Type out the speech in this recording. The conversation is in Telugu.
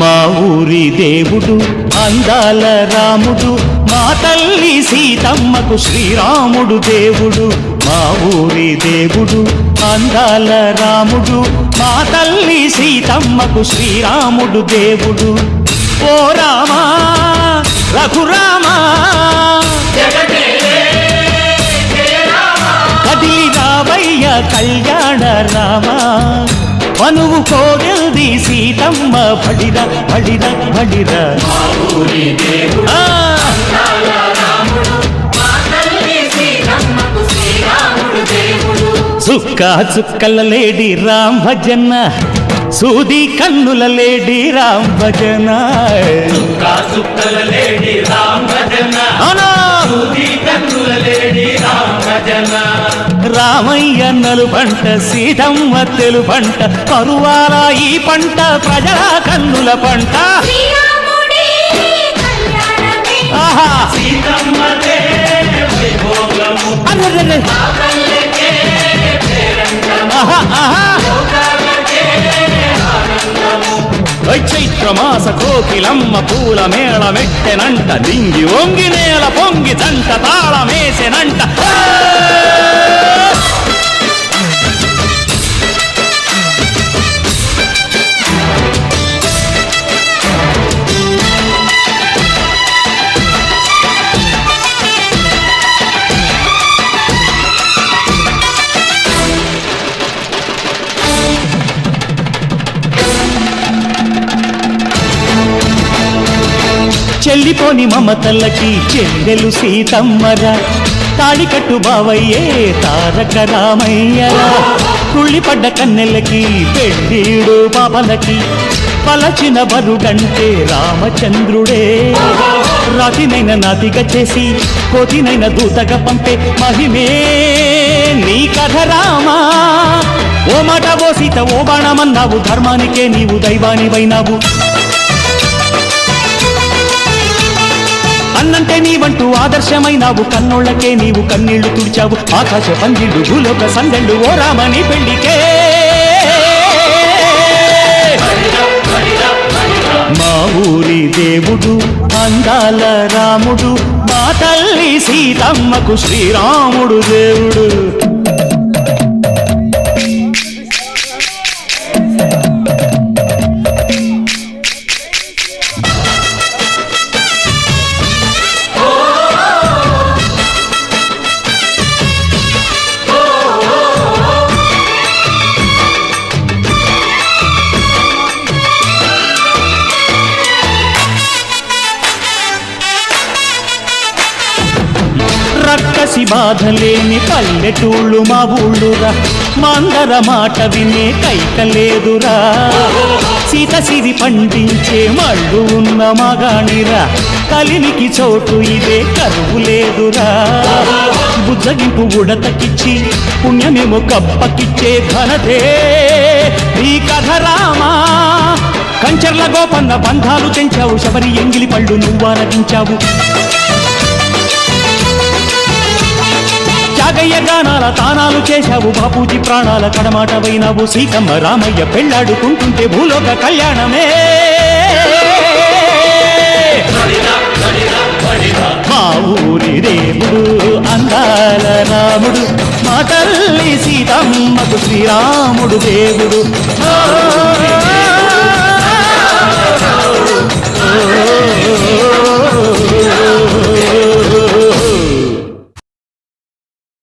మా ఊరి దేవుడు అందాల రాముడు, మా తల్లి సీతమ్మకు శ్రీరాముడు దేవుడు. మా ఊరి దేవుడు అందాల రాముడు, మా తల్లి సీతమ్మకు శ్రీరాముడు దేవుడు. ఓ రామా రఘురామా కదిలి రావయ్య కళ్యాణ రామా, మనువు కోగల్ది సీతమ్మ బడిరా బడిరా బడిరా. చుక్క చుక్కల లేడి రామ్ భజన, సూది కన్నుల లేడి రామ్ భజన. చుక్కల లేడి రామ్ భజన, సూది కన్నుల లేడి రామ్ భజన. రామయ్య నలు పంట సీతమ్మ తెలు పంట, పరువాల ఈ పంట ప్రజల కన్నుల పంట. ఆహా సీతమ్మదే వైభోగము, సాకల్యకే పేరంటము, లోకాలకే ఆనందము. చైత్రమాస కోకిలమ్మ పూల మేళ మెట్టెనంట, దింగి వంగి నేల పొంగి జంట తాళమేసెనంట. చెల్లిపోని మమతల్లకి చెల్లెలు సీతమ్మరా, తాడికట్టు బావయ్యే తారక రామయ్యరా. తుళ్ళిపడ్డ కన్నెలకి పెళ్ళీడు పాపలకి, పలచిన బరుడంటే రామచంద్రుడే. రాతినైన నాతిగా చేసి కోతినైన దూతగా పంపే మహిమే నీ కథ రామా. ఓ మాట ఓ సీత ఓ బాణమన్నావు, ధర్మానికే నీవు దైవానివైనావు. అన్నంటే నీవంటూ ఆదర్శమైనావు, కన్నోళ్ళకే నీవు కన్నీళ్లు తుడిచావు. ఆకాశ పందిళ్ళు భూలోక సందళ్ళు ఓ రామని పెళ్లికే. మా ఊరి దేవుడు అందాల రాముడు, మా తల్లి సీతమ్మకు శ్రీరాముడు దేవుడు. రక్కసి బాధలేని పల్లెటూళ్ళు మా ఊళ్ళురా, మందర మాట వినే కైకలేదురా. సీత సిరి పండించే మళ్ళు ఉన్న మగాణిరా, కలిమికి చోటు ఇదే కరువు లేదురా. బుజ్జగింపు ఉడతకిచ్చి పుణ్యమేమో కప్పకిచ్చే ఘనతే ఈ కథ రామా. కంచర్ల గోపన్న బంధాలు తెంచావు, శబరి ఎంగిలి పళ్ళు నువ్వారగించావు. త్యాగయ్య గానాల తానాలు చేశావు, బాపూజీ ప్రాణాల కడమాటవైనావు. సీతమ్మ రామయ్య పెళ్ళాడుకుంటుంటే భూలోక కళ్యాణమే. మా ఊరి దేవుడు అందాల రాముడు, మా తల్లి సీతమ్మకు శ్రీరాముడు దేవుడు.